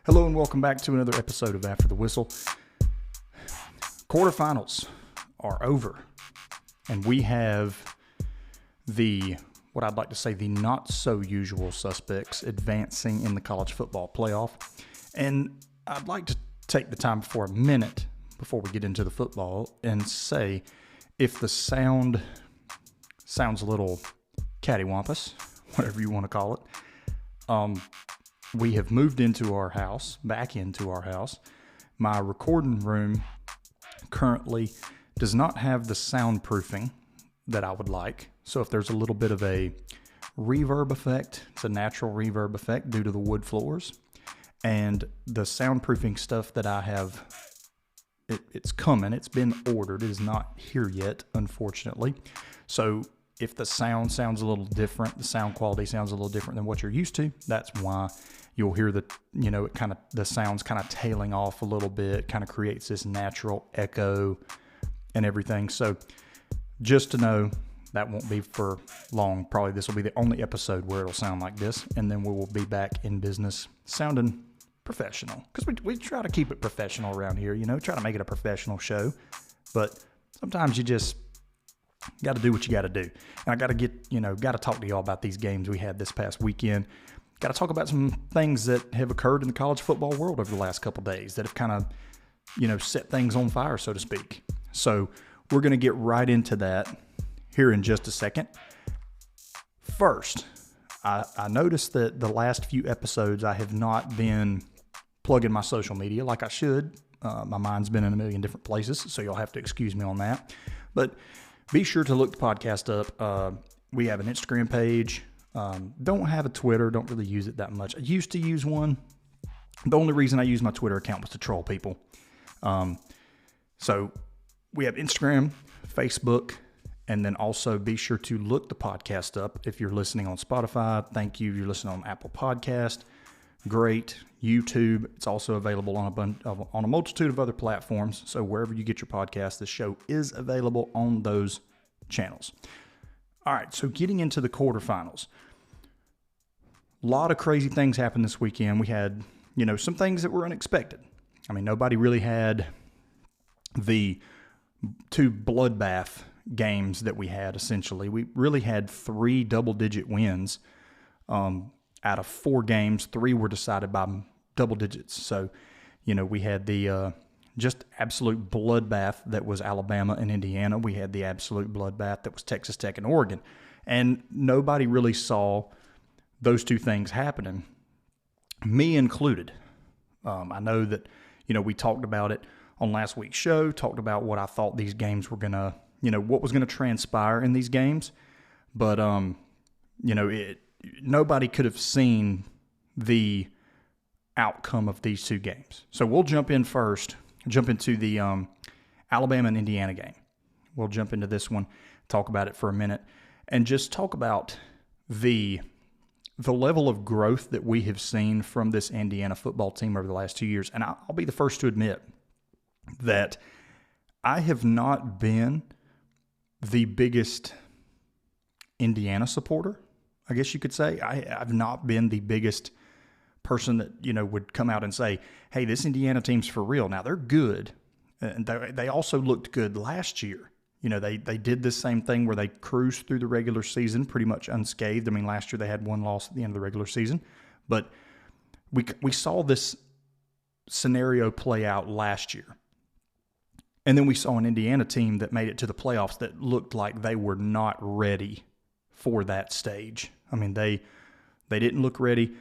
Hello and welcome back to another episode of After the Whistle. Quarterfinals are over, and we have what I'd like to say, the not so usual suspects advancing in the college football playoff. And I'd like to take the time for a minute before we get into the football and say, if the sounds a little cattywampus, whatever you want to call it, we have moved back into our house. My recording room currently does not have the soundproofing that I would like. So if there's a little bit of a reverb effect, it's a natural reverb effect due to the wood floors. And the soundproofing stuff that I have, it's coming. It's been ordered. It is not here yet, unfortunately. So if the sound sounds a little different, the sound quality sounds a little different than what you're used to, that's why you'll hear the sounds kind of tailing off a little bit, kind of creates this natural echo and everything. So just to know, that won't be for long. Probably this will be the only episode where it'll sound like this, and then we will be back in business sounding professional. Because we try to keep it professional around here, try to make it a professional show. But sometimes you just got to do what you got to do. And I got to talk to y'all about these games we had this past weekend. Got to talk about some things that have occurred in the college football world over the last couple of days that have kind of, set things on fire, so to speak. So we're going to get right into that here in just a second. First, I noticed that the last few episodes I have not been plugging my social media like I should. My mind's been in a million different places, so you'll have to excuse me on that. But be sure to look the podcast up. We have an Instagram page. Don't have a Twitter. Don't really use it that much. I used to use one. The only reason I used my Twitter account was to troll people. So we have Instagram, Facebook, and then also be sure to look the podcast up. If you're listening on Spotify, thank you. If you're listening on Apple Podcast, great. YouTube, it's also available on a multitude of other platforms. So wherever you get your podcast, the show is available on those channels. All right, so getting into the quarterfinals. A lot of crazy things happened this weekend. We had, some things that were unexpected. I mean, nobody really had the two bloodbath games that we had, essentially. We really had 3 double-digit wins. Out of 4 games, 3 were decided by double digits. So, we had the just absolute bloodbath that was Alabama and Indiana. We had the absolute bloodbath that was Texas Tech and Oregon. And nobody really saw those two things happening, me included. I know that, we talked about it on last week's show, talked about what I thought these games were going to, what was going to transpire in these games. But, nobody could have seen the outcome of these two games. So we'll jump into the Alabama and Indiana game. We'll jump into this one, talk about it for a minute, and just talk about the level of growth that we have seen from this Indiana football team over the last 2 years. And I'll be the first to admit that I have not been the biggest Indiana supporter, I guess you could say. I've not been the biggest person that, would come out and say, hey, this Indiana team's for real. Now, they're good. And they also looked good last year. They did this same thing where they cruised through the regular season pretty much unscathed. I mean, last year they had 1 loss at the end of the regular season. But we saw this scenario play out last year. And then we saw an Indiana team that made it to the playoffs that looked like they were not ready for that stage. I mean, they didn't look ready.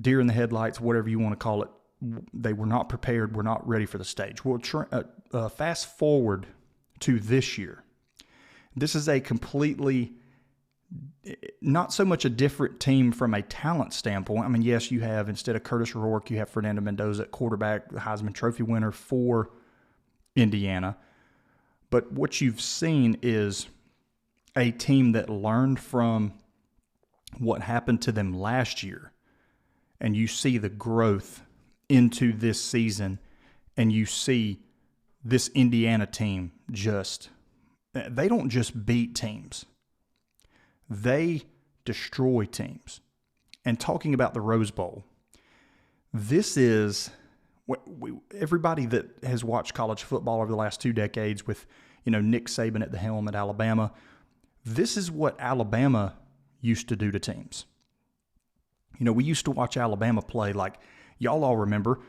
Deer in the headlights, whatever you want to call it. They were not prepared. Were not ready for the stage. Well, fast forward to this year. This is a completely, not so much a different team from a talent standpoint. I mean, yes, you have, instead of Curtis Rourke, you have Fernando Mendoza at quarterback, the Heisman Trophy winner for Indiana. But what you've seen is a team that learned from what happened to them last year. And you see the growth into this season, and you see this Indiana team they don't just beat teams. They destroy teams. And talking about the Rose Bowl, This is everybody that has watched college football over the last 2 decades with, Nick Saban at the helm at Alabama. This is what Alabama used to do to teams. We used to watch Alabama play like, y'all all remember,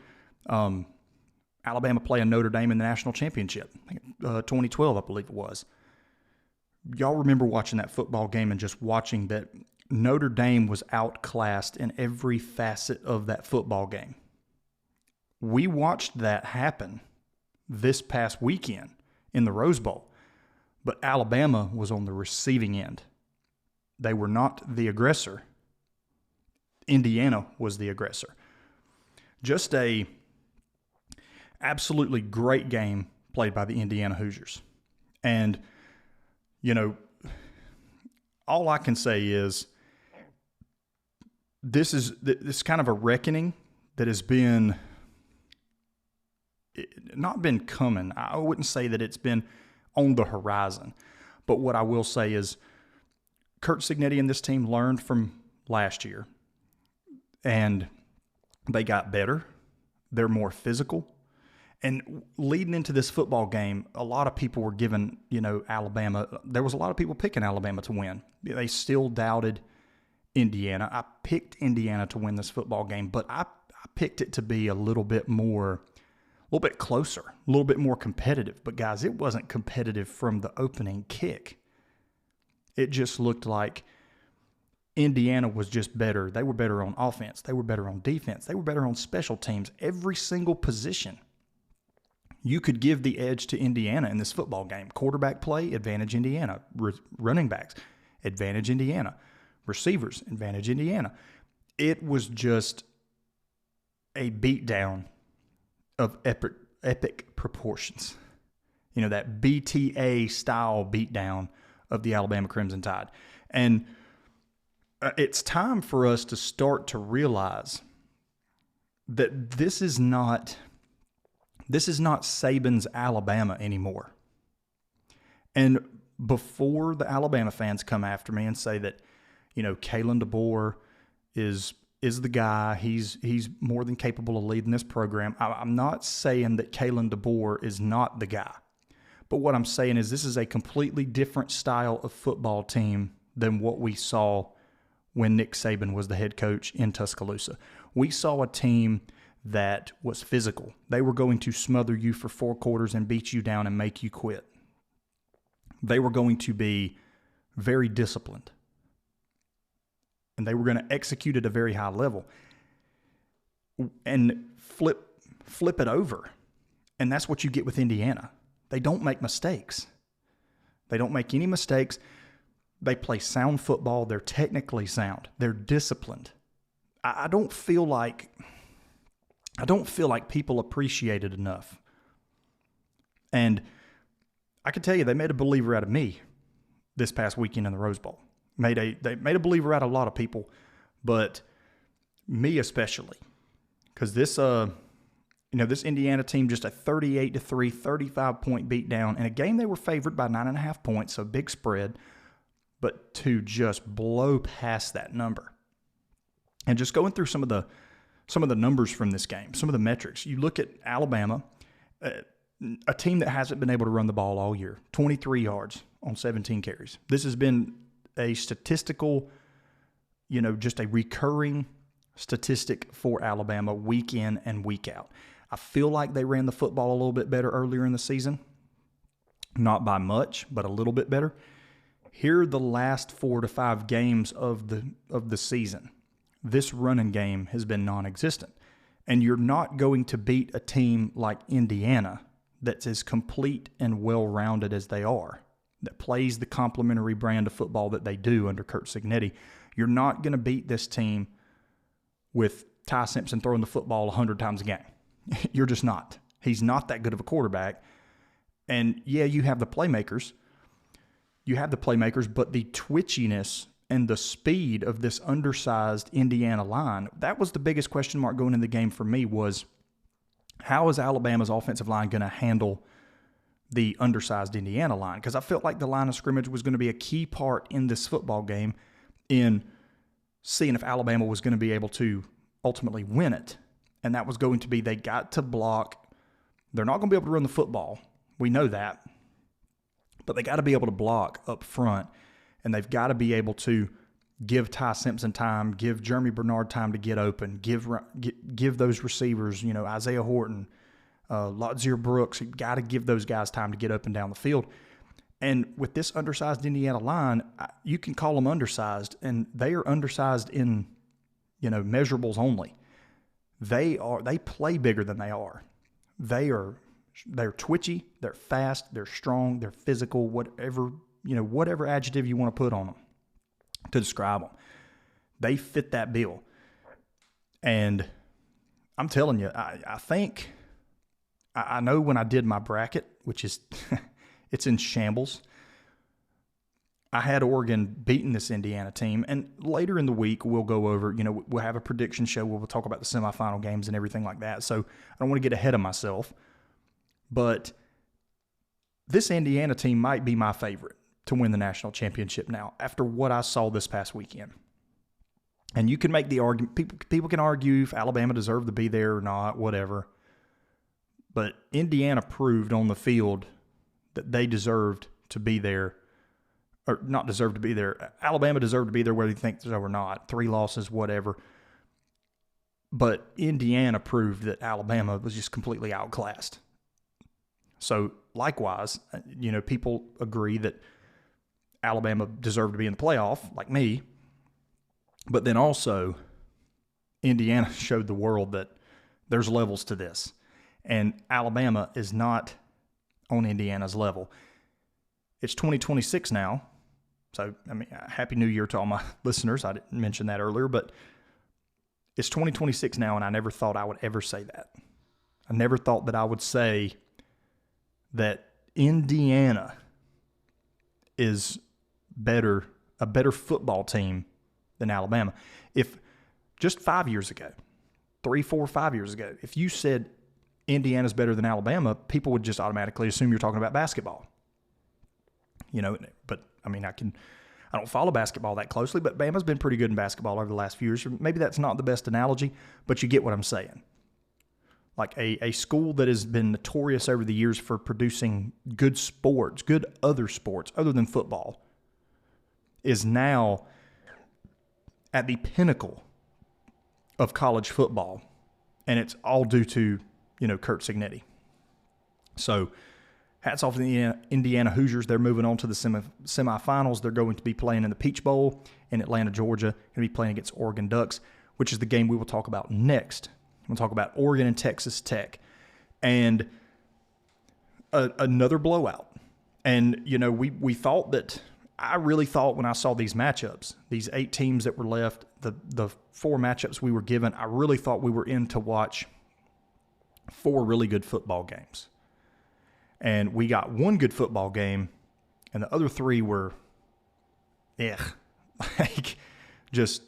Alabama playing Notre Dame in the national championship, 2012, I believe it was. Y'all remember watching that football game and just watching that Notre Dame was outclassed in every facet of that football game. We watched that happen this past weekend in the Rose Bowl, but Alabama was on the receiving end. They were not the aggressor. Indiana was the aggressor. Just a absolutely great game played by the Indiana Hoosiers. And, all I can say is this is kind of a reckoning that has not been coming. I wouldn't say that it's been on the horizon. But what I will say is Curt Cignetti and this team learned from last year. And they got better. They're more physical. And leading into this football game, a lot of people were giving, Alabama. There was a lot of people picking Alabama to win. They still doubted Indiana. I picked Indiana to win this football game, but I picked it to be a little bit closer, a little bit more competitive. But guys, it wasn't competitive from the opening kick. It just looked like Indiana was just better. They were better on offense. They were better on defense. They were better on special teams. Every single position, you could give the edge to Indiana in this football game. Quarterback play, advantage Indiana. Running backs, advantage Indiana. Receivers, advantage Indiana. It was just a beatdown of epic proportions. That BTA style beatdown of the Alabama Crimson Tide. And it's time for us to start to realize that this is not Saban's Alabama anymore. And before the Alabama fans come after me and say that, Kalen DeBoer is the guy, he's more than capable of leading this program. I'm not saying that Kalen DeBoer is not the guy. But what I'm saying is this is a completely different style of football team than what we saw when Nick Saban was the head coach in Tuscaloosa. We saw a team that was physical. They were going to smother you for 4 quarters and beat you down and make you quit. They were going to be very disciplined. And they were going to execute at a very high level. And flip it over. And that's what you get with Indiana. They don't make mistakes. They don't make any mistakes. They play sound football. They're technically sound. They're disciplined. I don't feel like people appreciate it enough. And I can tell you, they made a believer out of me this past weekend in the Rose Bowl. They made a believer out of a lot of people, but me especially, because this Indiana team, just a 38-3, 35-point beatdown in a game they were favored by 9.5 points, so big spread, but to just blow past that number. And just going through some of the numbers from this game, some of the metrics. You look at Alabama, a team that hasn't been able to run the ball all year, 23 yards on 17 carries. This has been a statistical, just a recurring statistic for Alabama week in and week out. I feel like they ran the football a little bit better earlier in the season. Not by much, but a little bit better. Here are the last 4 to 5 games of the season. This running game has been non-existent. And you're not going to beat a team like Indiana that's as complete and well-rounded as they are, that plays the complementary brand of football that they do under Curt Cignetti. You're not going to beat this team with Ty Simpson throwing the football 100 times a game. You're just not. He's not that good of a quarterback. And, yeah, you have the playmakers. But the twitchiness and the speed of this undersized Indiana line, that was the biggest question mark going into the game for me, was how is Alabama's offensive line going to handle the undersized Indiana line? Because I felt like the line of scrimmage was going to be a key part in this football game in seeing if Alabama was going to be able to ultimately win it. and that was going to be they got to block. They're not going to be able to run the football. We know that. But they got to be able to block up front, and they've got to be able to give Ty Simpson time, give Jeremy Bernard time to get open, give those receivers, Isaiah Horton, Lotzir Brooks. You've got to give those guys time to get up and down the field. And with this undersized Indiana line, you can call them undersized, and they are undersized in, measurables only. They play bigger than they are. They're twitchy, they're fast, they're strong, they're physical, whatever adjective you want to put on them to describe them. They fit that bill. And I'm telling you, I know when I did my bracket, which is, it's in shambles, I had Oregon beating this Indiana team. And later in the week, we'll go over, we'll have a prediction show where we'll talk about the semifinal games and everything like that. So I don't want to get ahead of myself. But this Indiana team might be my favorite to win the national championship now after what I saw this past weekend. And you can make the argument, people can argue if Alabama deserved to be there or not, whatever. But Indiana proved on the field that they deserved to be there, or not deserved to be there. Alabama deserved to be there whether you think so or not. 3 losses, whatever. But Indiana proved that Alabama was just completely outclassed. So likewise, people agree that Alabama deserved to be in the playoff, like me. But then also, Indiana showed the world that there's levels to this. And Alabama is not on Indiana's level. It's 2026 now. So, Happy New Year to all my listeners. I didn't mention that earlier, but it's 2026 now, and I never thought I would ever say that. I never thought that I would say that Indiana is a better football team than Alabama. If just 5 years ago, 3, 4, 5 years ago, if you said Indiana's better than Alabama, people would just automatically assume you're talking about basketball. But I don't follow basketball that closely, but Bama's been pretty good in basketball over the last few years. Maybe that's not the best analogy, but you get what I'm saying. Like a school that has been notorious over the years for producing good other sports other than football, is now at the pinnacle of college football. And it's all due to, Kurt Cignetti. So hats off to the Indiana Hoosiers. They're moving on to the semifinals. They're going to be playing in the Peach Bowl in Atlanta, Georgia. Going to be playing against Oregon Ducks, which is the game we will talk about next. We'll talk about Oregon and Texas Tech. And another blowout. And, we thought that – I really thought when I saw these matchups, these 8 teams that were left, the 4 matchups we were given, I really thought we were in to watch 4 really good football games. And we got 1 good football game, and the other 3 were, just,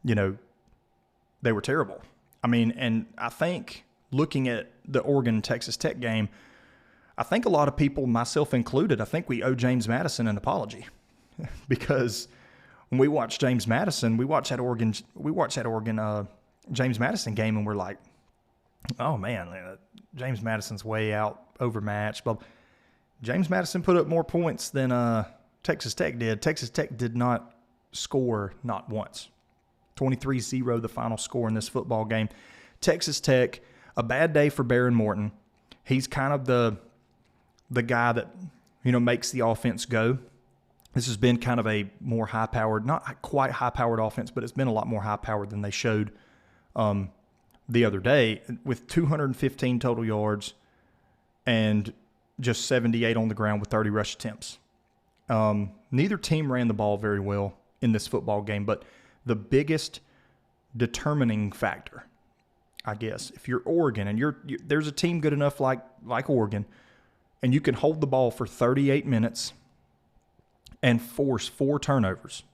they were terrible. And I think looking at the Oregon-Texas Tech game, I think a lot of people, myself included, I think we owe James Madison an apology. Because when we watched James Madison, we watched that Oregon James Madison game, and we're like, oh man, James Madison's way out, overmatched. But James Madison put up more points than Texas Tech did. Texas Tech did not score not once. 23-0 the final score in this football game. Texas Tech, a bad day for Baron Morton. He's kind of the guy that, makes the offense go. This has been kind of a more high-powered, not quite high-powered offense, but it's been a lot more high-powered than they showed the other day, with 215 total yards and just 78 on the ground with 30 rush attempts. Neither team ran the ball very well in this football game, but the biggest determining factor, I guess, if you're Oregon and there's a team good enough like Oregon, and you can hold the ball for 38 minutes and force 4 turnovers,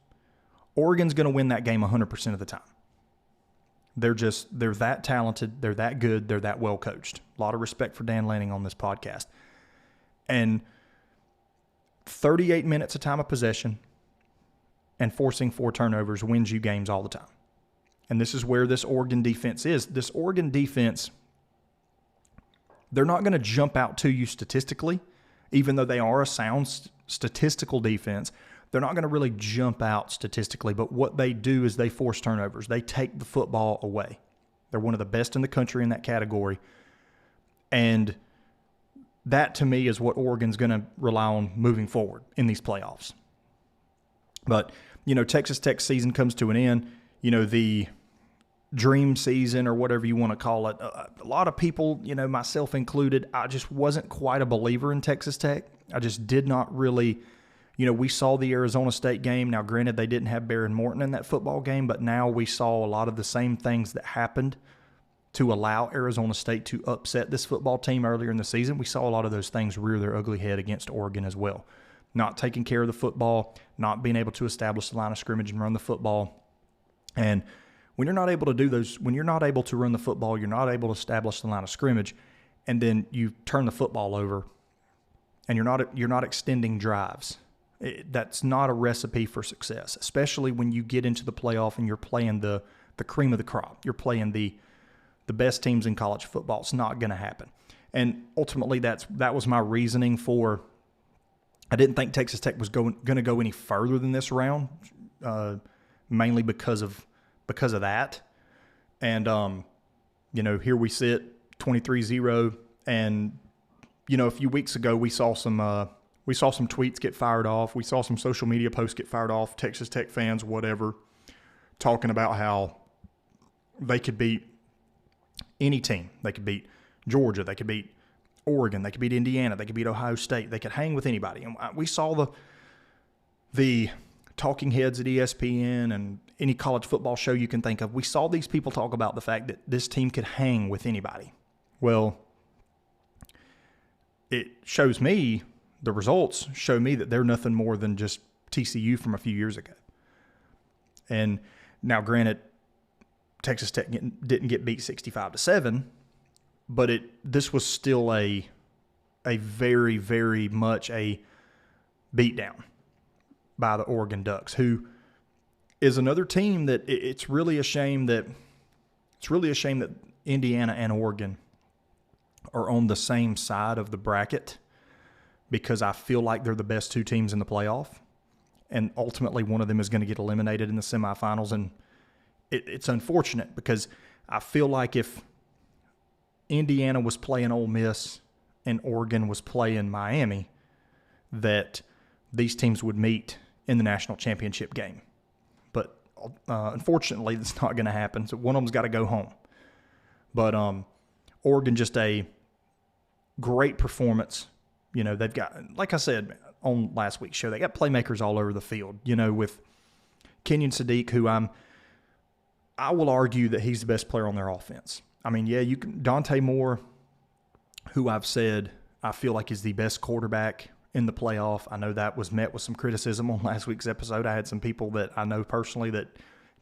Oregon's going to win that game 100% of the time. They're that talented, they're that good, they're that well coached. A lot of respect for Dan Lanning on this podcast. And 38 minutes of time of possession and forcing 4 turnovers wins you games all the time. And this is where this Oregon defense is. This Oregon defense, they're not going to jump out to you statistically, even though they are a sound statistical defense. They're not going to really jump out statistically, but what they do is they force turnovers. They take the football away. They're one of the best in the country in that category. And that, to me, is what Oregon's going to rely on moving forward in these playoffs. But, Texas Tech season comes to an end. The dream season or whatever you want to call it. A lot of people, myself included, I just wasn't quite a believer in Texas Tech. I just did not really, we saw the Arizona State game. Now, granted, they didn't have Baron Morton in that football game, but now we saw a lot of the same things that happened to allow Arizona State to upset this football team earlier in the season. We saw a lot of those things rear their ugly head against Oregon as well. Not taking care of the football, not being able to establish the line of scrimmage and run the football. And when you're not able to do those, when you're not able to run the football, you're not able to establish the line of scrimmage, and then you turn the football over and you're not extending drives. That's not a recipe for success, especially when you get into the playoff and you're playing the cream of the crop. You're playing the best teams in college football. It's not going to happen. And ultimately, that was my reasoning for. I didn't think Texas Tech was going to go any further than this round, mainly because of that. And here we sit, 23-0, and a few weeks ago we saw some tweets get fired off. We saw some social media posts get fired off. Texas Tech fans, whatever, talking about how they could beat any team. They could beat Georgia. They could beat Oregon. They could beat Indiana. They could beat Ohio State. They could hang with anybody. And we saw the talking heads at ESPN and any college football show you can think of. We saw these people talk about the fact that this team could hang with anybody. Well, it shows me, the results show me that they're nothing more than just TCU from a few years ago. And now, granted, Texas Tech didn't get beat 65-7, but this was still a very, very much a beatdown by the Oregon Ducks, who is another team that it's really a shame that Indiana and Oregon are on the same side of the bracket, because I feel like they're the best two teams in the playoff, and ultimately one of them is going to get eliminated in the semifinals. And it's unfortunate, because I feel like if Indiana was playing Ole Miss and Oregon was playing Miami, that these teams would meet in the national championship game. But unfortunately, that's not going to happen. So one of them's got to go home. But Oregon, just a great performance. They've got, like I said on last week's show, they got playmakers all over the field. With Kenyon Sadiq, who I will argue that he's the best player on their offense. I mean, yeah, you can Dante Moore, who I've said I feel like is the best quarterback in the playoff. I know that was met with some criticism on last week's episode. I had some people that I know personally that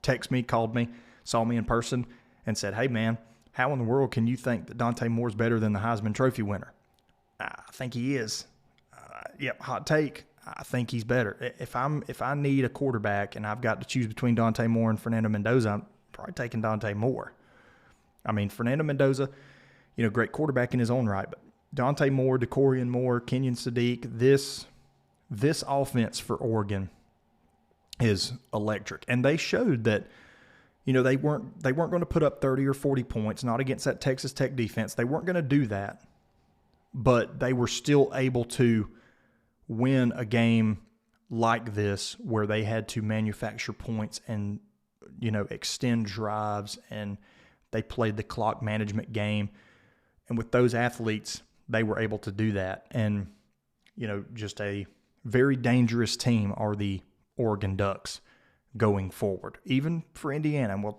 text me, called me, saw me in person, and said, "Hey, man, how in the world can you think that Dante Moore's better than the Heisman Trophy winner?" I think he is. Yep, hot take. I think he's better. If I need a quarterback and I've got to choose between Dante Moore and Fernando Mendoza, I'm probably taking Dante Moore. I mean, Fernando Mendoza, great quarterback in his own right, but Dante Moore, DeCorian Moore, Kenyon Sadiq, this offense for Oregon is electric. And they showed that, they weren't going to put up 30 or 40 points, not against that Texas Tech defense. They weren't going to do that, but they were still able to win a game like this where they had to manufacture points and, extend drives, and they played the clock management game. And with those athletes, they were able to do that. And, just a very dangerous team are the Oregon Ducks going forward, even for Indiana. And we'll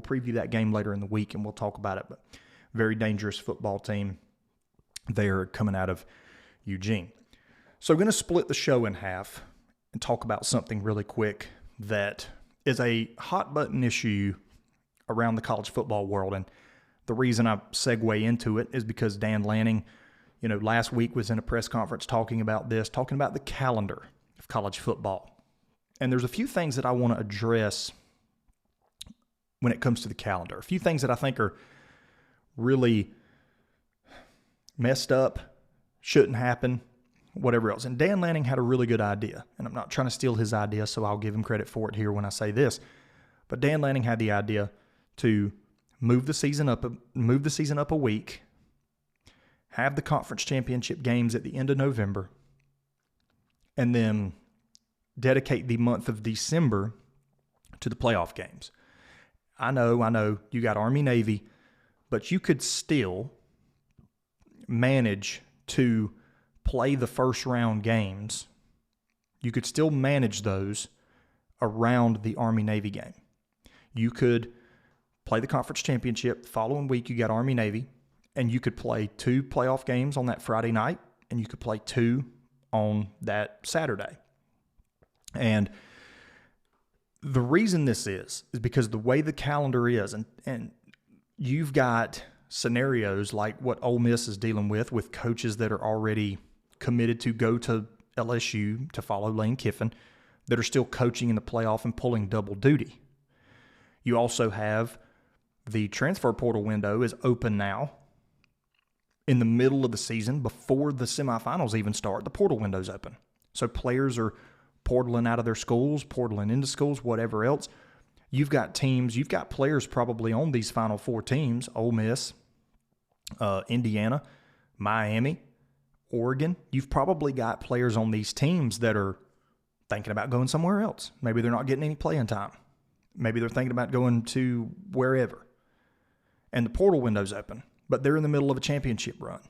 preview that game later in the week and we'll talk about it. But very dangerous football team there coming out of Eugene. So I'm going to split the show in half and talk about something really quick that is a hot button issue around the college football world. And the reason I segue into it is because Dan Lanning, last week was in a press conference talking about the calendar of college football. And there's a few things that I want to address when it comes to the calendar. A few things that I think are really messed up, shouldn't happen, whatever else. And Dan Lanning had a really good idea, and I'm not trying to steal his idea, so I'll give him credit for it here when I say this. But Dan Lanning had the idea to move the season up a week, have the conference championship games at the end of November, and then dedicate the month of December to the playoff games. I know, you got Army-Navy, but you could still manage to play the first round games. You could still manage those around the Army-Navy game. You could play the conference championship. The following week, you got Army-Navy, and you could play 2 playoff games on that Friday night, and you could play 2 on that Saturday. And the reason this is because the way the calendar is, and you've got scenarios like what Ole Miss is dealing with coaches that are already committed to go to LSU to follow Lane Kiffin that are still coaching in the playoff and pulling double duty. You also have the transfer portal window is open now. In the middle of the season, before the semifinals even start, the portal window's open. So players are portaling out of their schools, portaling into schools, whatever else. You've got teams, you've got players probably on these Final Four teams, Ole Miss, Indiana, Miami, Oregon. You've probably got players on these teams that are thinking about going somewhere else. Maybe they're not getting any playing time. Maybe they're thinking about going to wherever. And the portal window's open, but they're in the middle of a championship run.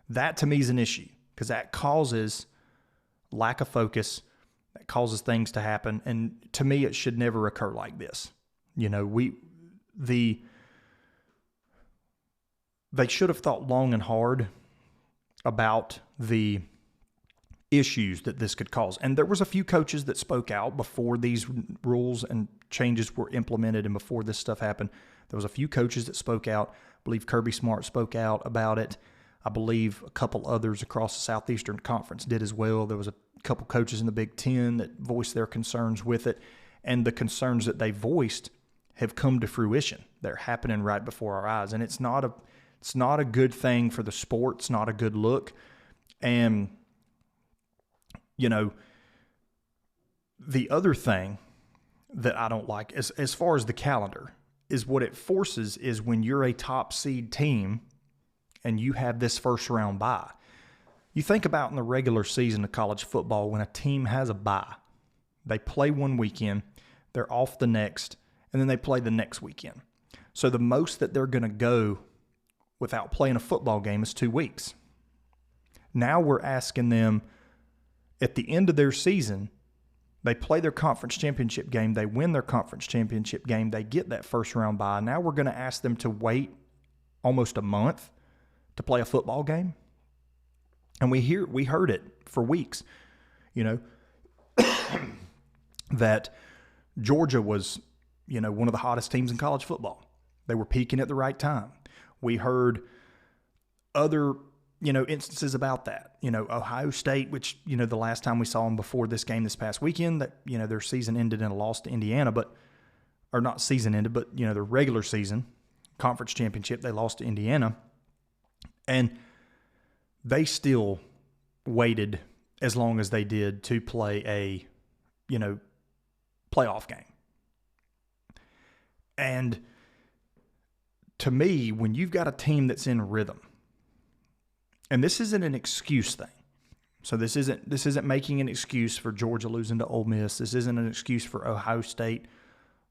That, to me, is an issue because that causes lack of focus. That causes things to happen. And to me, it should never occur like this. They should have thought long and hard about the issues that this could cause. And there was a few coaches that spoke out before these rules and changes were implemented and before this stuff happened. There was a few coaches that spoke out. I believe Kirby Smart spoke out about it. I believe a couple others across the Southeastern Conference did as well. There was a couple coaches in the Big Ten that voiced their concerns with it. And the concerns that they voiced have come to fruition. They're happening right before our eyes. And it's not a good thing for the sport. It's not a good look. And, the other thing that I don't like as far as the calendar is what it forces is when you're a top seed team and you have this first round bye. You think about in the regular season of college football when a team has a bye. They play one weekend, they're off the next, and then they play the next weekend. So the most that they're going to go without playing a football game is 2 weeks. Now we're asking them at the end of their season, they play their conference championship game, they win their conference championship game, they get that first round bye. Now we're going to ask them to wait almost a month to play a football game. And we heard it for weeks, that Georgia was, one of the hottest teams in college football. They were peaking at the right time. We heard other, instances about that. Ohio State, which, the last time we saw them before this game this past weekend, that, their season ended in a loss to Indiana, or not season ended, but, their regular season, conference championship, they lost to Indiana. And they still waited as long as they did to play a, playoff game. And to me, when you've got a team that's in rhythm, and this isn't an excuse thing. So this isn't making an excuse for Georgia losing to Ole Miss. This isn't an excuse for Ohio State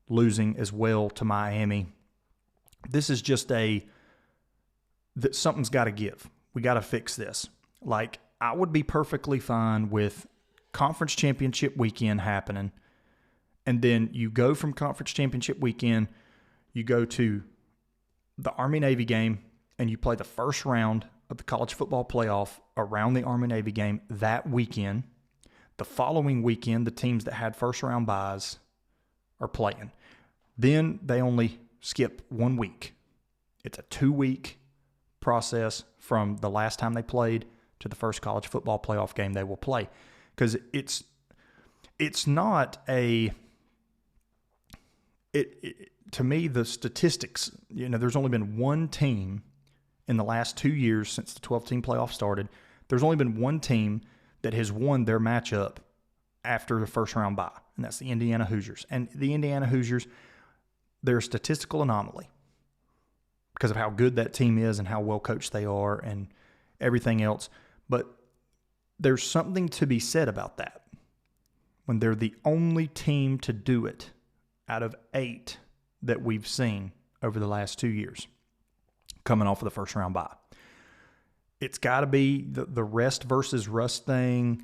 losing as well to Miami. This is just that something's got to give. We got to fix this. Like, I would be perfectly fine with conference championship weekend happening, and then you go from conference championship weekend, you go to the Army-Navy game, and you play the first round of the college football playoff around the Army-Navy game that weekend. The following weekend, the teams that had first-round byes are playing. Then they only skip 1 week. It's a 2-week process from the last time they played to the first college football playoff game they will play. Because it's not a To me, the statistics, there's only been one team in the last 2 years since the 12-team playoff started. There's only been one team that has won their matchup after the first round bye, and that's the Indiana Hoosiers. And the Indiana Hoosiers, they're a statistical anomaly because of how good that team is and how well coached they are and everything else. But there's something to be said about that. When they're the only team to do it out of 8 that we've seen over the last 2 years, coming off of the first round bye. It's got to be the rest versus rust thing.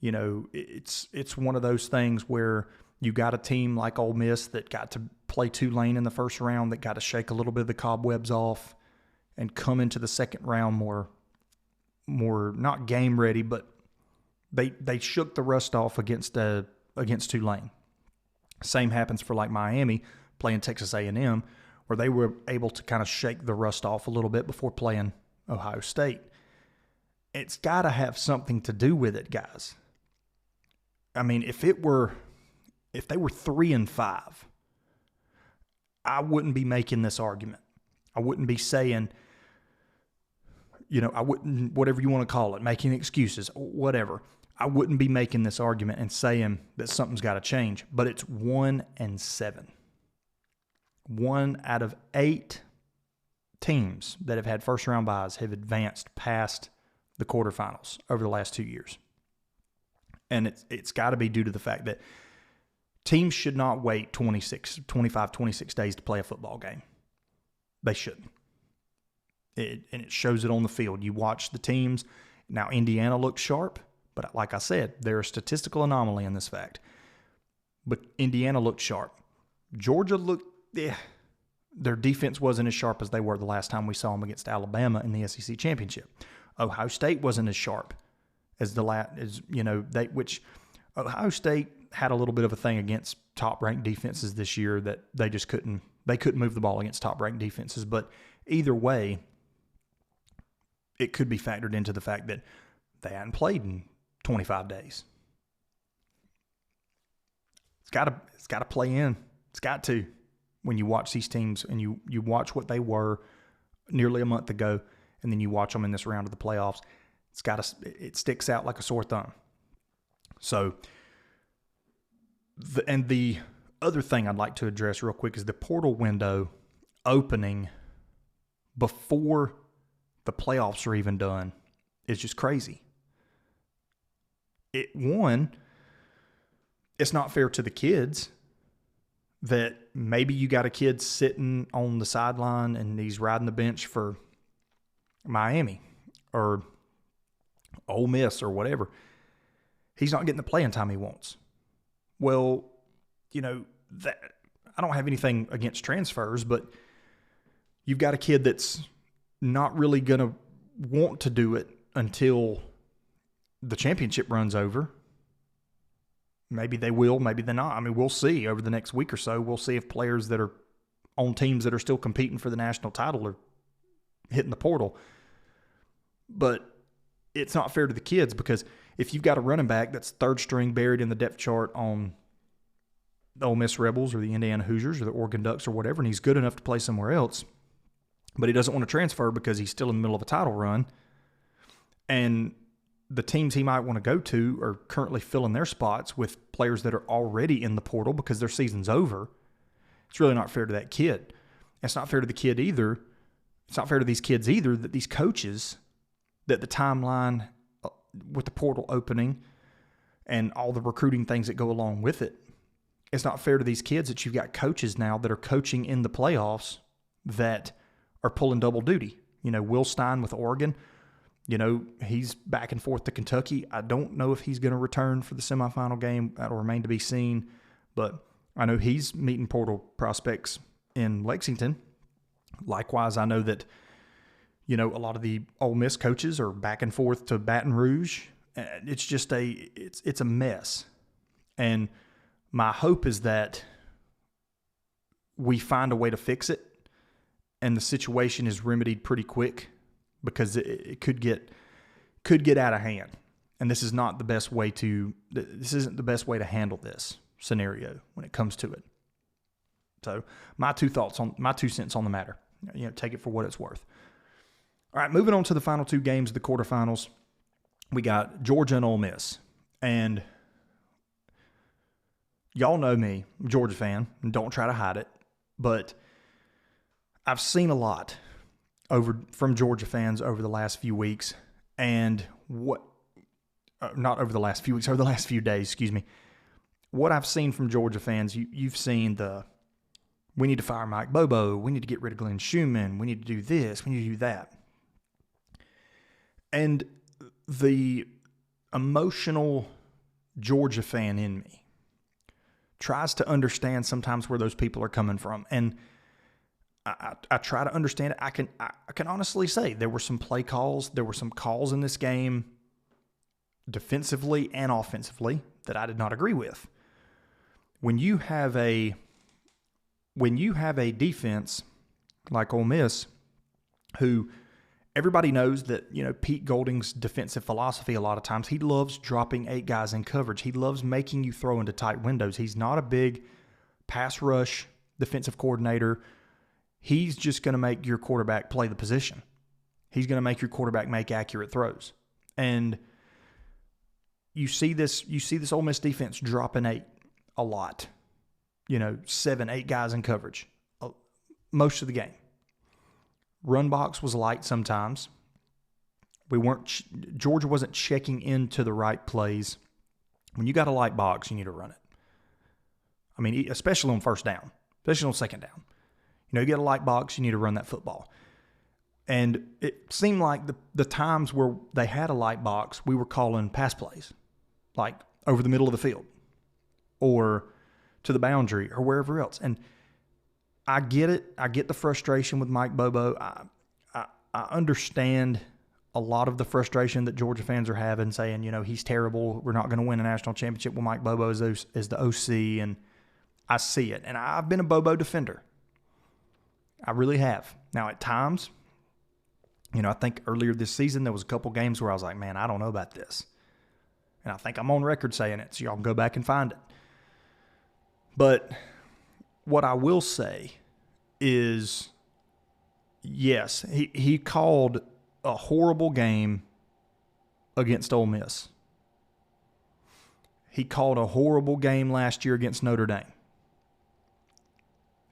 It's one of those things where you got a team like Ole Miss that got to play Tulane in the first round, that got to shake a little bit of the cobwebs off and come into the second round more not game ready, but they shook the rust off against Tulane. Same happens for like Miami playing Texas A&M, where they were able to kind of shake the rust off a little bit before playing Ohio State. It's got to have something to do with it, guys. I mean, if they were 3-5, I wouldn't be making this argument. I wouldn't be saying, I wouldn't, whatever you want to call it, making excuses, whatever. I wouldn't be making this argument and saying that something's got to change. But it's 1-7. 1 out of 8 teams that have had first-round byes have advanced past the quarterfinals over the last 2 years. And it's got to be due to the fact that teams should not wait 26 days to play a football game. They shouldn't. And it shows it on the field. You watch the teams. Now, Indiana looks sharp, but like I said, they're a statistical anomaly in this fact. But Indiana looked sharp. Georgia looked, their defense wasn't as sharp as they were the last time we saw them against Alabama in the SEC championship. Ohio State wasn't as sharp as which Ohio State had a little bit of a thing against top-ranked defenses this year that they just couldn't move the ball against top-ranked defenses. But either way, it could be factored into the fact that they hadn't played in 25 days. It's got to play in. It's got to. When you watch these teams and you watch what they were nearly a month ago, and then you watch them in this round of the playoffs, it sticks out like a sore thumb. So, the other thing I'd like to address real quick is the portal window opening before the playoffs are even done is just crazy. It's not fair to the kids that maybe you got a kid sitting on the sideline and he's riding the bench for Miami or Ole Miss or whatever. He's not getting the playing time he wants. Well, that I don't have anything against transfers, but you've got a kid that's not really going to want to do it until the championship runs over. Maybe they will, maybe they're not. I mean, we'll see over the next week or so. We'll see if players that are on teams that are still competing for the national title are hitting the portal. But it's not fair to the kids, because if you've got a running back that's third string buried in the depth chart on the Ole Miss Rebels or the Indiana Hoosiers or the Oregon Ducks or whatever, and he's good enough to play somewhere else, but he doesn't want to transfer because he's still in the middle of a title run, and the teams he might want to go to are currently filling their spots with players that are already in the portal because their season's over, it's really not fair to that kid. It's not fair to the kid either. It's not fair to these kids either that these coaches, that the timeline with the portal opening and all the recruiting things that go along with it, it's not fair to these kids that you've got coaches now that are coaching in the playoffs that are pulling double duty. Will Stein with Oregon, he's back and forth to Kentucky. I don't know if he's going to return for the semifinal game. That'll remain to be seen. But I know he's meeting portal prospects in Lexington. Likewise, I know that, a lot of the Ole Miss coaches are back and forth to Baton Rouge. It's just it's a mess. And my hope is that we find a way to fix it and the situation is remedied pretty quick, because it could get out of hand. And this isn't the best way to handle this scenario when it comes to it. So my 2 cents on the matter. Take it for what it's worth. All right, moving on to the final 2 games of the quarterfinals. We got Georgia and Ole Miss. And y'all know me, I'm a Georgia fan, and don't try to hide it. But I've seen a lot from Georgia fans over the last few weeks. And not over the last few weeks, over the last few days, excuse me. What I've seen from Georgia fans, you've seen we need to fire Mike Bobo, we need to get rid of Glenn Schumann, we need to do this, we need to do that. And the emotional Georgia fan in me tries to understand sometimes where those people are coming from. And I try to understand it. I can honestly say there were some play calls, there were some calls in this game defensively and offensively that I did not agree with. When you have a defense like Ole Miss, who everybody knows that, Pete Golding's defensive philosophy a lot of times, he loves dropping 8 guys in coverage. He loves making you throw into tight windows. He's not a big pass rush defensive coordinator. He's just going to make your quarterback play the position. He's going to make your quarterback make accurate throws. And you see this Ole Miss defense dropping 8 a lot. 7, 8 guys in coverage most of the game. Run box was light sometimes. Georgia wasn't checking into the right plays. When you got a light box, you need to run it. I mean, especially on first down, especially on second down. You get a light box, you need to run that football. And it seemed like the times where they had a light box, we were calling pass plays, like over the middle of the field or to the boundary or wherever else. And I get it. I get the frustration with Mike Bobo. I understand a lot of the frustration that Georgia fans are having, saying, he's terrible. We're not going to win a national championship with Mike Bobo as the OC. And I see it. And I've been a Bobo defender. I really have. Now, at times, I think earlier this season, there was a couple games where I was like, man, I don't know about this. And I think I'm on record saying it, so y'all can go back and find it. But what I will say is, yes, he called a horrible game against Ole Miss. He called a horrible game last year against Notre Dame.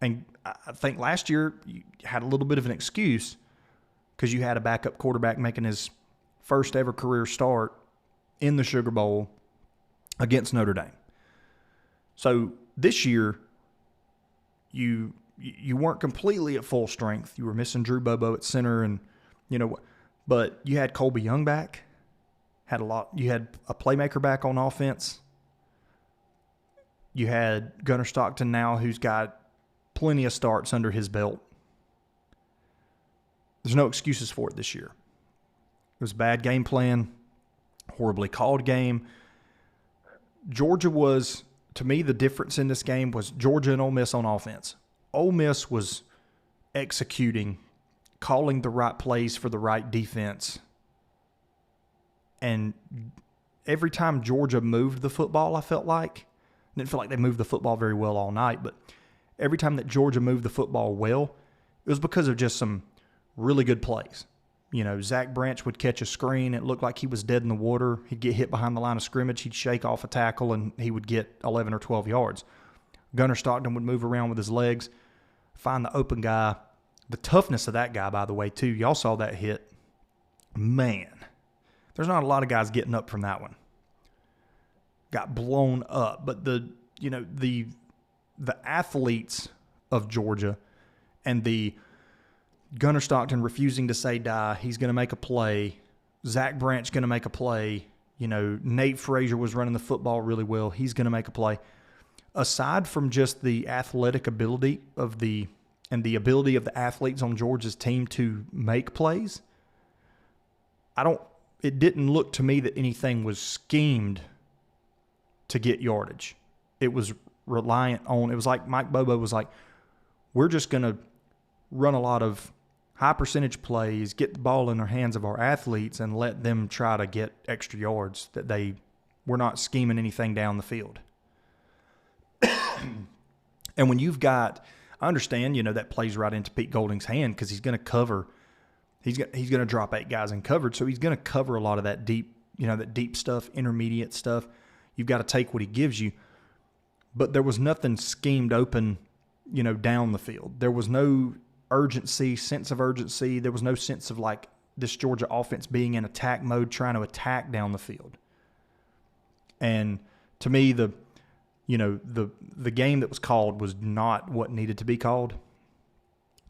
And I think last year you had a little bit of an excuse because you had a backup quarterback making his first ever career start in the Sugar Bowl against Notre Dame. So this year, you weren't completely at full strength. You were missing Drew Bobo at center, and but you had Colby Young back. You had a playmaker back on offense. You had Gunnar Stockton now, who's got plenty of starts under his belt. There's no excuses for it this year. It was a bad game plan, horribly called game. Georgia was, to me, the difference in this game was Georgia and Ole Miss on offense. Ole Miss was executing, calling the right plays for the right defense. And every time Georgia moved the football, I felt like, I didn't feel like they moved the football very well all night, but every time that Georgia moved the football well, it was because of just some really good plays. Zach Branch would catch a screen. It looked like he was dead in the water. He'd get hit behind the line of scrimmage. He'd shake off a tackle, and he would get 11 or 12 yards. Gunnar Stockton would move around with his legs, find the open guy. The toughness of that guy, by the way, too. Y'all saw that hit. Man, there's not a lot of guys getting up from that one. Got blown up. But the athletes of Georgia and the Gunnar Stockton refusing to say die, he's going to make a play. Zach Branch going to make a play. Nate Frazier was running the football really well. He's going to make a play. Aside from just the athletic ability and the ability of the athletes on Georgia's team to make plays, it didn't look to me that anything was schemed to get yardage. It was reliant on, it was like Mike Bobo was like, we're just going to run a lot of high percentage plays, get the ball in the hands of our athletes, and let them try to get extra yards. We're not scheming anything down the field. And when you've got I understand, that plays right into Pete Golding's hand because he's going to cover. He's going to drop 8 guys in coverage, so he's going to cover a lot of that deep, that deep stuff, intermediate stuff. You've got to take what he gives you. But there was nothing schemed open, down the field. There was no sense of urgency. There was no sense of like this Georgia offense being in attack mode, trying to attack down the field. And to me, the game that was called was not what needed to be called.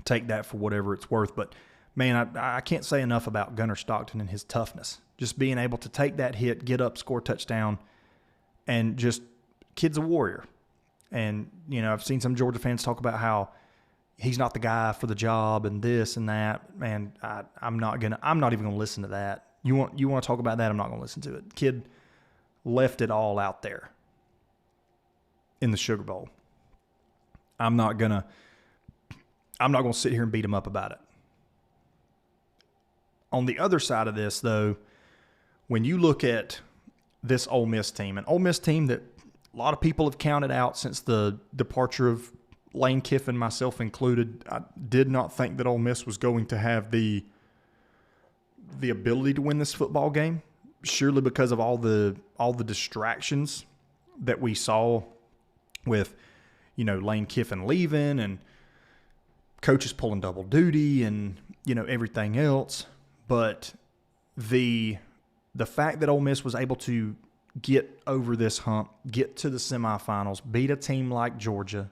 Take that for whatever it's worth. But, man, I can't say enough about Gunnar Stockton and his toughness. Just being able to take that hit, get up, score a touchdown, and just kid's a warrior. And, I've seen some Georgia fans talk about how he's not the guy for the job and this and that. Man, I'm not even going to listen to that. You want to talk about that? I'm not going to listen to it. Kid left it all out there in the Sugar Bowl. I'm not going to sit here and beat him up about it. On the other side of this, though, when you look at this Ole Miss team, an Ole Miss team that a lot of people have counted out since the departure of Lane Kiffin, myself included, I did not think that Ole Miss was going to have the ability to win this football game, surely because of all the distractions that we saw with, Lane Kiffin leaving and coaches pulling double duty and, everything else. But the fact that Ole Miss was able to get over this hump, get to the semifinals, beat a team like Georgia,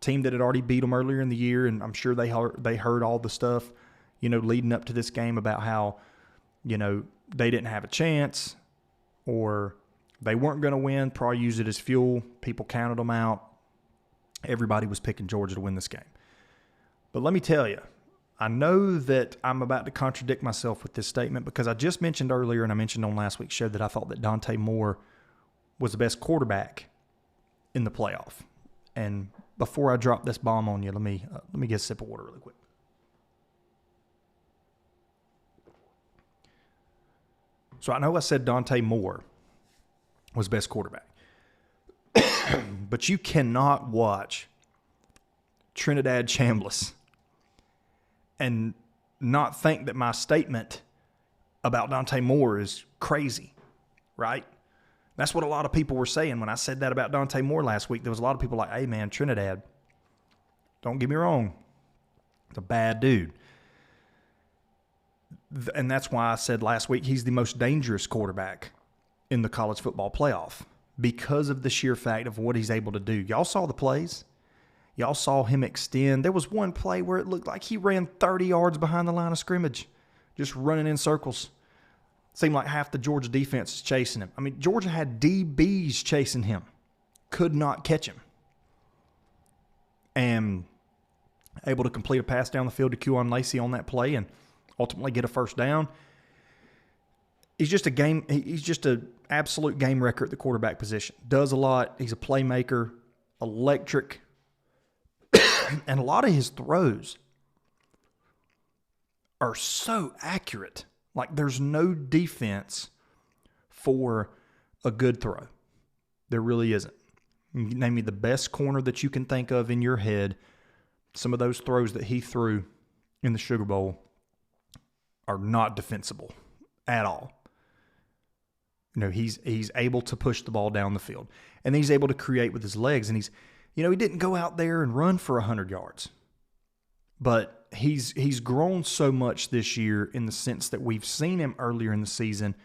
team that had already beat them earlier in the year, and I'm sure they heard all the stuff, leading up to this game about how, they didn't have a chance or they weren't going to win, probably use it as fuel. People counted them out. Everybody was picking Georgia to win this game. But let me tell you, I know that I'm about to contradict myself with this statement because I just mentioned earlier, and I mentioned on last week's show, that I thought that Dante Moore was the best quarterback in the playoff. And before I drop this bomb on you, let me get a sip of water really quick. So I know I said Dante Moore was best quarterback. But you cannot watch Trinidad Chambliss and not think that my statement about Dante Moore is crazy, right? That's what a lot of people were saying when I said that about Dante Moore last week. There was a lot of people like, hey, man, Trinidad, don't get me wrong, it's a bad dude. And that's why I said last week he's the most dangerous quarterback in the college football playoff because of the sheer fact of what he's able to do. Y'all saw the plays. Y'all saw him extend. There was one play where it looked like he ran 30 yards behind the line of scrimmage, just running in circles. Seemed like half the Georgia defense is chasing him. I mean, Georgia had DBs chasing him. Could not catch him. And able to complete a pass down the field to Kewan Lacey on that play and ultimately get a first down. He's just an absolute game wrecker at the quarterback position. Does a lot. He's a playmaker, electric. And a lot of his throws are so accurate. Like, there's no defense for a good throw. There really isn't. You name me the best corner that you can think of in your head. Some of those throws that he threw in the Sugar Bowl are not defensible at all. He's able to push the ball down the field. And he's able to create with his legs. And he didn't go out there and run for 100 yards. But he's grown so much this year in the sense that we've seen him earlier in the season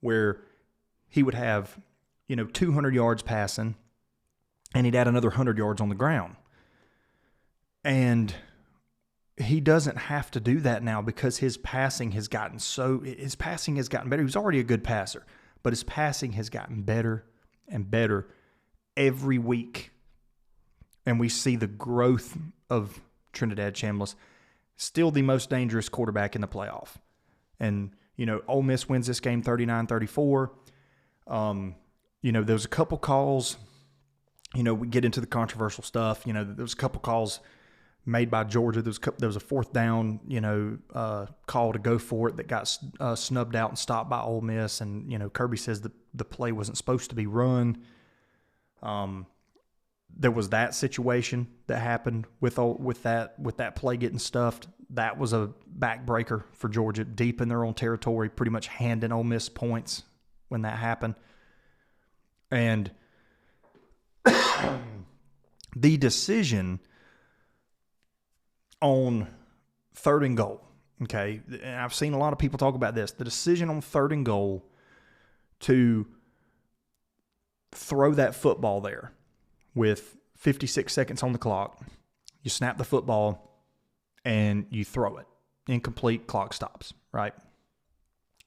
where he would have, 200 yards passing and he'd add another 100 yards on the ground. And he doesn't have to do that now because his passing has gotten better. He was already a good passer, but his passing has gotten better and better every week. And we see the growth of Trinidad Chambliss, still the most dangerous quarterback in the playoff. And, Ole Miss wins this game 39-34. There was a couple calls, we get into the controversial stuff. There was a couple calls made by Georgia. There was a fourth down, call to go for it that got snubbed out and stopped by Ole Miss. And, Kirby says the play wasn't supposed to be run. there was that situation that happened with that play getting stuffed. That was a backbreaker for Georgia, deep in their own territory, pretty much handing Ole Miss points when that happened. And the decision on 3rd and goal, okay, and I've seen a lot of people talk about this, the decision on 3rd and goal to throw that football there with 56 seconds on the clock, you snap the football and you throw it. Incomplete, clock stops, right?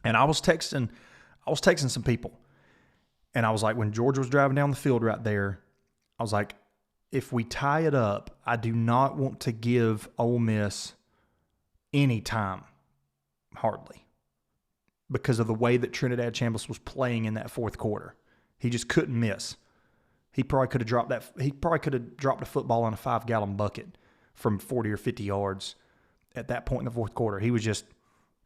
And I was texting some people, and I was like, when Georgia was driving down the field right there, I was like, if we tie it up, I do not want to give Ole Miss any time, hardly, because of the way that Trinidad Chambliss was playing in that fourth quarter. He just couldn't miss. He probably could have dropped that. He probably could have dropped a football in a 5-gallon bucket from 40 or 50 yards at that point in the fourth quarter. He was just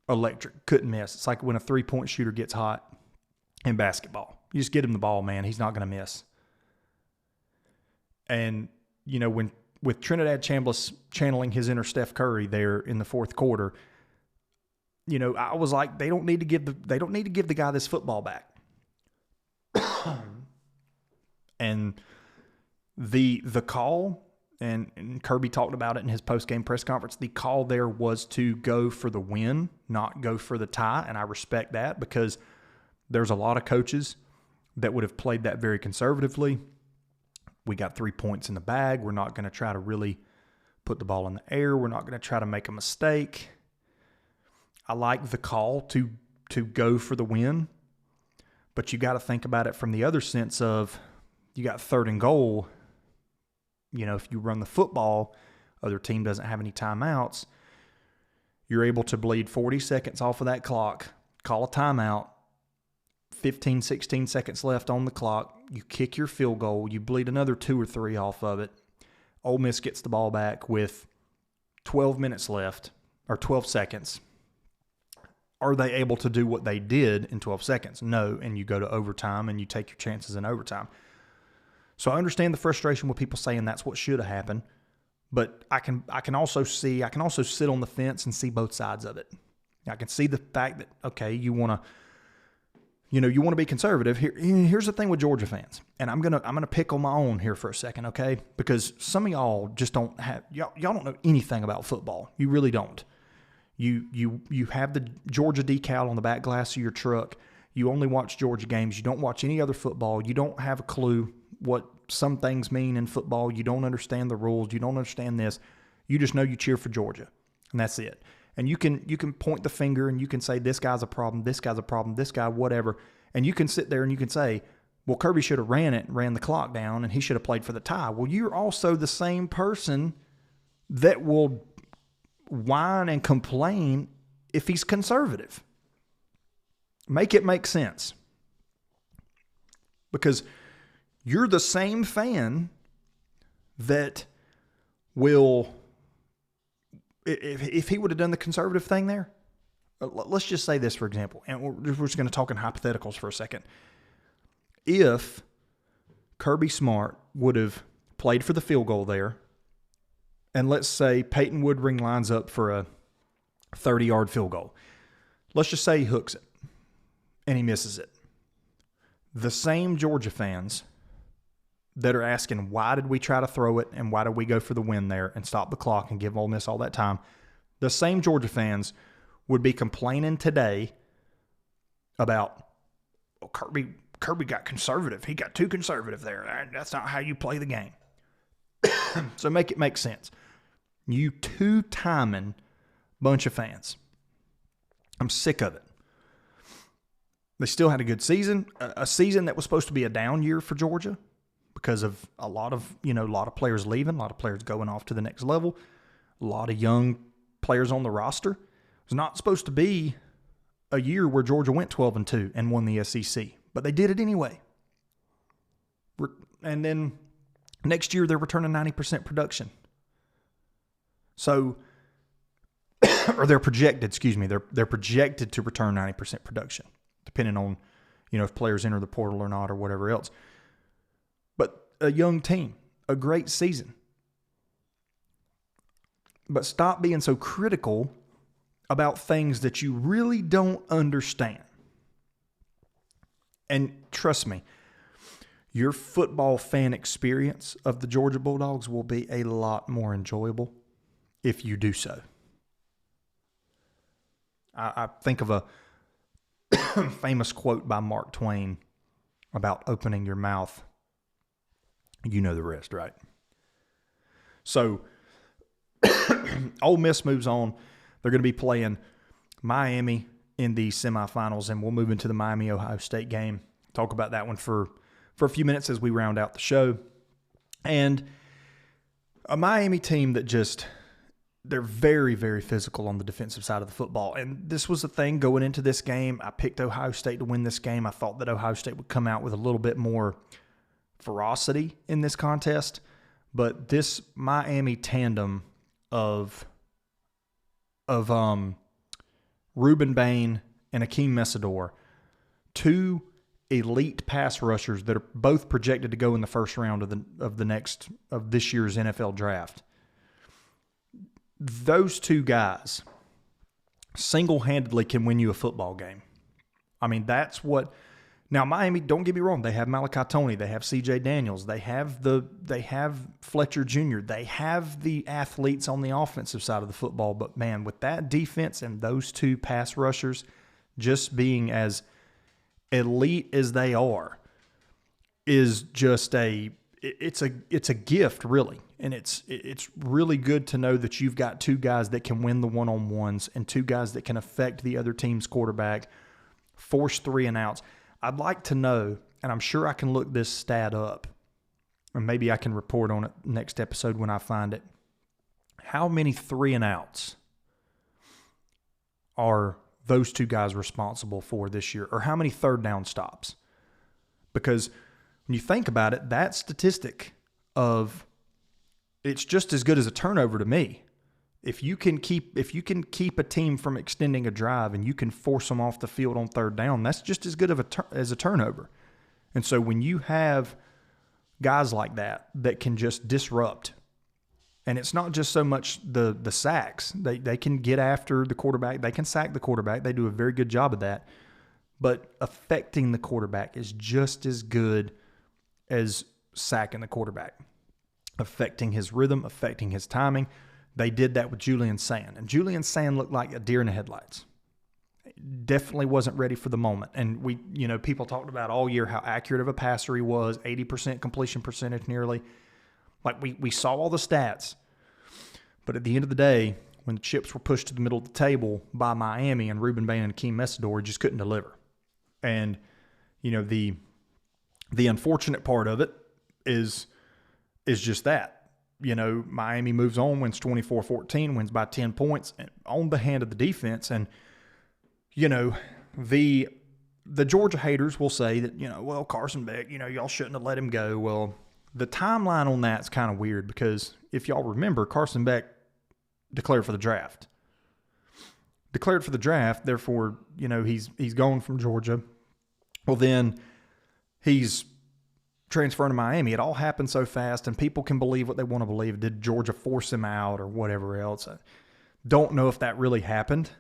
electric, couldn't miss. It's like when a 3-point shooter gets hot in basketball. You just get him the ball, man. He's not going to miss. And, you know, with Trinidad Chambliss channeling his inner Steph Curry there in the fourth quarter, you know, I was like, they don't need to give the guy this football back. And the call, and Kirby talked about it in his post-game press conference, the call there was to go for the win, not go for the tie, and I respect that because there's a lot of coaches that would have played that very conservatively. We got 3 points in the bag. We're not going to try to really put the ball in the air. We're not going to try to make a mistake. I like the call to go for the win, but you got to think about it from the other sense of you got 3rd and goal. You know, if you run the football, other team doesn't have any timeouts, you're able to bleed 40 seconds off of that clock, call a timeout, 15, 16 seconds left on the clock, you kick your field goal, you bleed another 2 or 3 off of it. Ole Miss gets the ball back with 12 minutes left, or 12 seconds. Are they able to do what they did in 12 seconds? No, and you go to overtime and you take your chances in overtime. So I understand the frustration with people saying that's what should have happened, but I can also sit on the fence and see both sides of it. I can see the fact that, okay, you want to be conservative. Here's the thing with Georgia fans, and I'm gonna pick on my own here for a second, okay? Because some of y'all just don't have y'all don't know anything about football. You really don't. You have the Georgia decal on the back glass of your truck. You only watch Georgia games. You don't watch any other football. You don't have a clue what some things mean in football. You don't understand the rules. You don't understand this. You just know you cheer for Georgia, and that's it. And you can point the finger and you can say, this guy's a problem, this guy's a problem, this guy, whatever. And you can sit there and you can say, well, Kirby should have ran the clock down, and he should have played for the tie. Well, you're also the same person that will whine and complain if he's conservative. Make it make sense. Because you're the same fan that will, if he would have done the conservative thing there, let's just say this, for example, and we're just going to talk in hypotheticals for a second. If Kirby Smart would have played for the field goal there, and let's say Peyton Woodring lines up for a 30-yard field goal. Let's just say he hooks it, and he misses it. The same Georgia fans that are asking, why did we try to throw it, and why did we go for the win there and stop the clock and give Ole Miss all that time, the same Georgia fans would be complaining today about, oh, Kirby got conservative. He got too conservative there. That's not how you play the game. So make it make sense. You two-timing bunch of fans. I'm sick of it. They still had a good season, a season that was supposed to be a down year for Georgia because of a lot of players leaving, a lot of players going off to the next level, a lot of young players on the roster. It was not supposed to be a year where Georgia went 12-2 and won the SEC, but they did it anyway. And then next year they're returning 90% production. So, or they're projected to return 90% production, depending on, if players enter the portal or not or whatever else. But a young team. a great season. But stop being so critical about things that you really don't understand. And trust me, your football fan experience of the Georgia Bulldogs will be a lot more enjoyable if you do so. I think of a famous quote by Mark Twain about opening your mouth. You know the rest, right? So, Ole Miss moves on. They're going to be playing Miami in the semifinals, and we'll move into the Miami-Ohio State game. Talk about that one for a few minutes as we round out the show. And a Miami team that they're very, very physical on the defensive side of the football. And this was the thing going into this game. I picked Ohio State to win this game. I thought that Ohio State would come out with a little bit more ferocity in this contest. But this Miami tandem of Reuben Bain and Akeem Messidor, two elite pass rushers that are both projected to go in the first round of this year's NFL draft. Those two guys single-handedly can win you a football game. I mean, that's what. Now, Miami, don't get me wrong, they have Malachi Toney, they have C.J. Daniels, they have Fletcher Jr., they have the athletes on the offensive side of the football. But man, with that defense and those two pass rushers just being as elite as they are, is just it's a gift, really. And it's really good to know that you've got two guys that can win the one-on-ones and two guys that can affect the other team's quarterback, force 3-and-outs. I'd like to know, and I'm sure I can look this stat up, and maybe I can report on it next episode when I find it. How many 3-and-outs are those two guys responsible for this year? Or how many third down stops? Because when you think about it, that statistic it's just as good as a turnover to me. If you can keep a team from extending a drive and you can force them off the field on third down, that's just as good of as a turnover. And so when you have guys like that can just disrupt, and it's not just so much the sacks. They can get after the quarterback. They can sack the quarterback. They do a very good job of that. But affecting the quarterback is just as good as sacking the quarterback. Affecting his rhythm, affecting his timing. They did that with Julian Sand. And Julian Sand looked like a deer in the headlights. Definitely wasn't ready for the moment. And people talked about all year how accurate of a passer he was, 80% completion percentage nearly. Like we saw all the stats. But at the end of the day, when the chips were pushed to the middle of the table by Miami and Reuben Bain and Akeem Messidor, just couldn't deliver. And, the unfortunate part of it is just that. Miami moves on, wins 24-14, wins by 10 points on the hand of the defense. And, the Georgia haters will say that, well, Carson Beck, y'all shouldn't have let him go. Well, the timeline on that's kind of weird because if y'all remember, Carson Beck declared for the draft. Therefore, he's gone from Georgia. Well, then he's transferring to Miami. It all happened so fast, and people can believe what they want to believe. Did Georgia force him out or whatever else? I don't know if that really happened,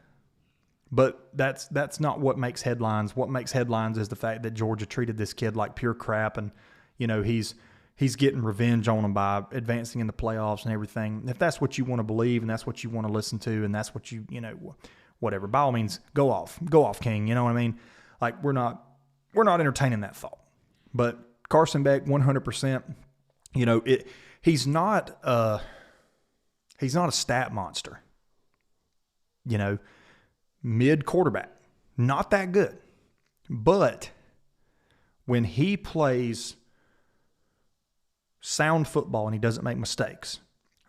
but that's not what makes headlines. What makes headlines is the fact that Georgia treated this kid like pure crap, and he's getting revenge on him by advancing in the playoffs and everything. If that's what you want to believe and that's what you want to listen to and that's what whatever, by all means, go off, King. You know what I mean? Like we're not entertaining that thought, but Carson Beck, 100%. He's not a stat monster. Mid quarterback, not that good. But when he plays sound football and he doesn't make mistakes,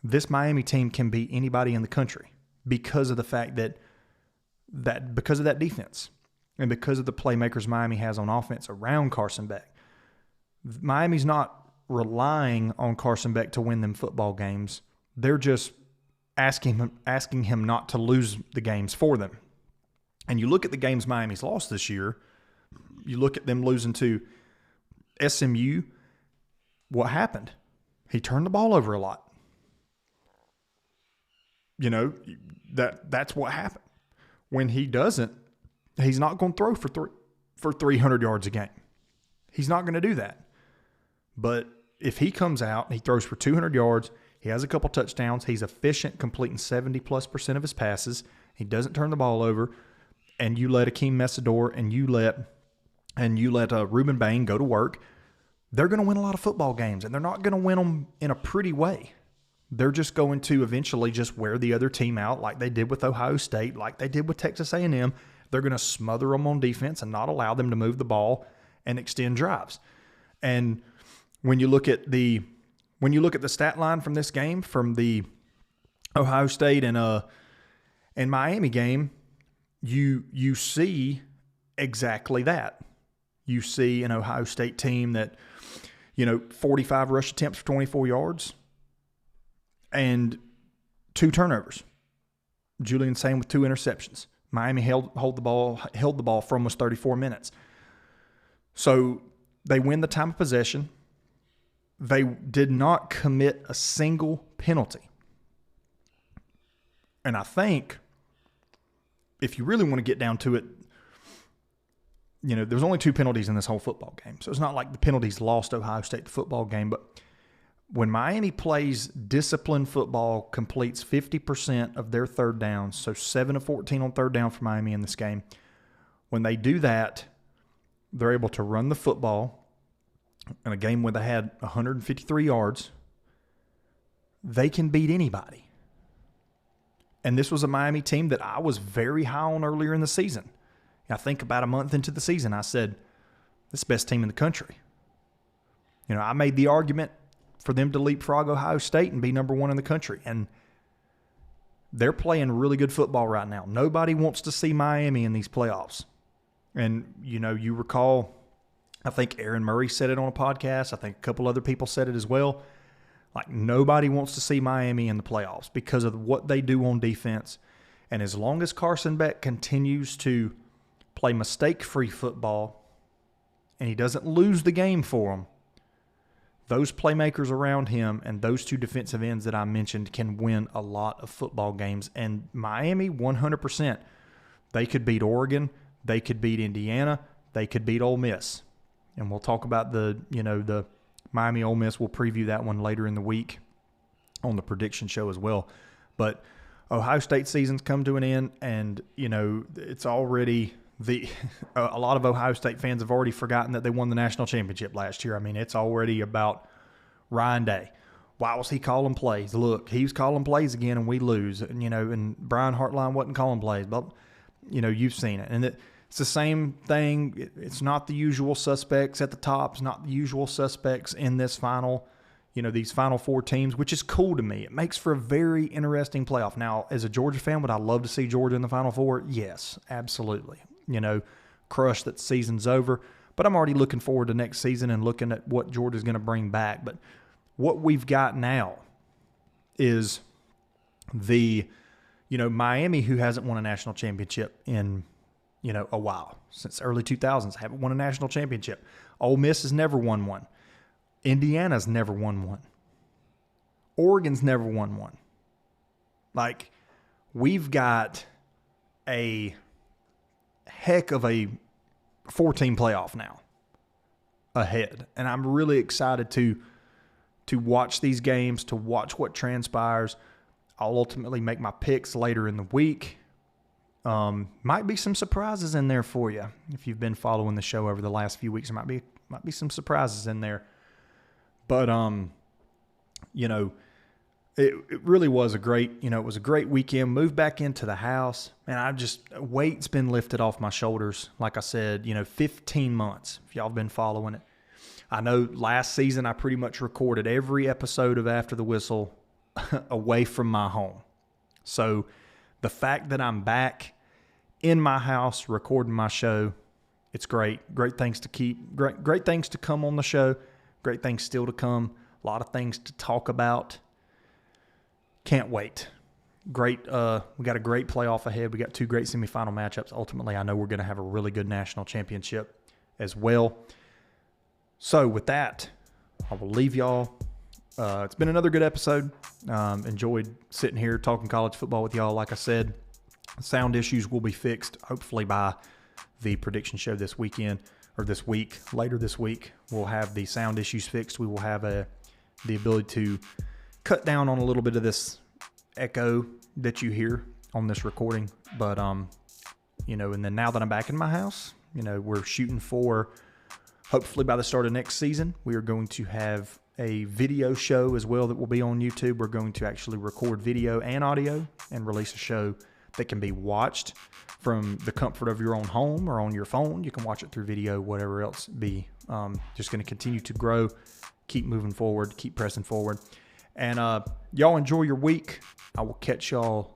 this Miami team can beat anybody in the country because of the fact that because of that defense and because of the playmakers Miami has on offense around Carson Beck. Miami's not relying on Carson Beck to win them football games. They're just asking him not to lose the games for them. And you look at the games Miami's lost this year, you look at them losing to SMU, what happened? He turned the ball over a lot. You know, that's what happened. When he doesn't, he's not going to throw for 300 yards a game. He's not going to do that. But if he comes out, he throws for 200 yards, he has a couple touchdowns, he's efficient, completing 70+% of his passes, he doesn't turn the ball over, and you let Akeem Messidor and you let Reuben Bain go to work, they're going to win a lot of football games, and they're not going to win them in a pretty way. They're just going to eventually just wear the other team out like they did with Ohio State, like they did with Texas A&M. They're going to smother them on defense and not allow them to move the ball and extend drives. And when you look at the stat line from this game, from the Ohio State and Miami game, you see exactly that. You see an Ohio State team that, 45 rush attempts for 24 yards and 2 turnovers. Julian Sain with 2 interceptions. Miami held the ball for almost 34 minutes. So they win the time of possession. They did not commit a single penalty. And I think if you really want to get down to it, there was only 2 penalties in this whole football game. So it's not like the penalties lost Ohio State the football game. But when Miami plays disciplined football, completes 50% of their third downs, so 7 of 14 on third down for Miami in this game. When they do that, they're able to run the football. In a game where they had 153 yards, they can beat anybody. And this was a Miami team that I was very high on earlier in the season. I think about a month into the season, I said, this is the best team in the country. I made the argument for them to leapfrog Ohio State and be number 1 in the country. And they're playing really good football right now. Nobody wants to see Miami in these playoffs. And, you recall, I think Aaron Murray said it on a podcast. I think a couple other people said it as well. Like, nobody wants to see Miami in the playoffs because of what they do on defense. And as long as Carson Beck continues to play mistake-free football and he doesn't lose the game for them, those playmakers around him and those 2 defensive ends that I mentioned can win a lot of football games. And Miami, 100%, they could beat Oregon, they could beat Indiana, they could beat Ole Miss. And we'll talk about the Miami Ole Miss. We'll preview that one later in the week on the prediction show as well. But Ohio State season's come to an end, and, it's already a lot of Ohio State fans have already forgotten that they won the national championship last year. I mean, it's already about Ryan Day. Why was he calling plays? Look, he was calling plays again, and we lose. And, and Brian Hartline wasn't calling plays. But, you've seen it. And it's the same thing. It's not the usual suspects at the top. It's not the usual suspects in this final, these final 4 teams, which is cool to me. It makes for a very interesting playoff. Now, as a Georgia fan, would I love to see Georgia in the Final Four? Yes, absolutely. Crush that season's over. But I'm already looking forward to next season and looking at what Georgia's going to bring back. But what we've got now is the, Miami, who hasn't won a national championship in, a while. Since early 2000s, haven't won a national championship. Ole Miss has never won one. Indiana's never won one. Oregon's never won one. Like, we've got a heck of a 4-team playoff now ahead. And I'm really excited to watch these games, to watch what transpires. I'll ultimately make my picks later in the week. Might be some surprises in there for you. If you've been following the show over the last few weeks, there might be some surprises in there. But it really was a great, it was a great weekend. Moved back into the house, and weight's been lifted off my shoulders. Like I said, 15 months, if y'all have been following it. I know last season I pretty much recorded every episode of After the Whistle away from my home. So the fact that I'm back in my house recording my show, it's great. Great things to come on the show. Great things still to come. A lot of things to talk about. Can't wait. Great. We got a great playoff ahead. We got 2 great semifinal matchups. Ultimately, I know we're going to have a really good national championship as well. So with that, I will leave y'all it's been another good episode. Enjoyed sitting here talking college football with y'all. Like I said, sound issues will be fixed hopefully by the prediction show this weekend or this week. Later this week, we'll have the sound issues fixed. We will have the ability to cut down on a little bit of this echo that you hear on this recording. But, and then now that I'm back in my house, we're shooting for hopefully by the start of next season, we are going to have a video show as well that will be on YouTube. We're going to actually record video and audio and release a show that can be watched from the comfort of your own home or on your phone. You can watch it through video, whatever else be. Just going to continue to grow, keep moving forward, keep pressing forward. And y'all enjoy your week. I will catch y'all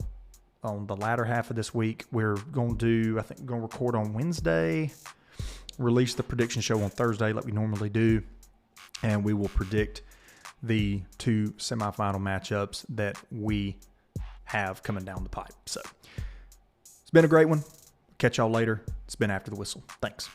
on the latter half of this week. We're going to record on Wednesday, release the prediction show on Thursday like we normally do, and we will predict the 2 semifinal matchups that we have coming down the pipe. So it's been a great one. Catch y'all later. It's been After the Whistle. Thanks.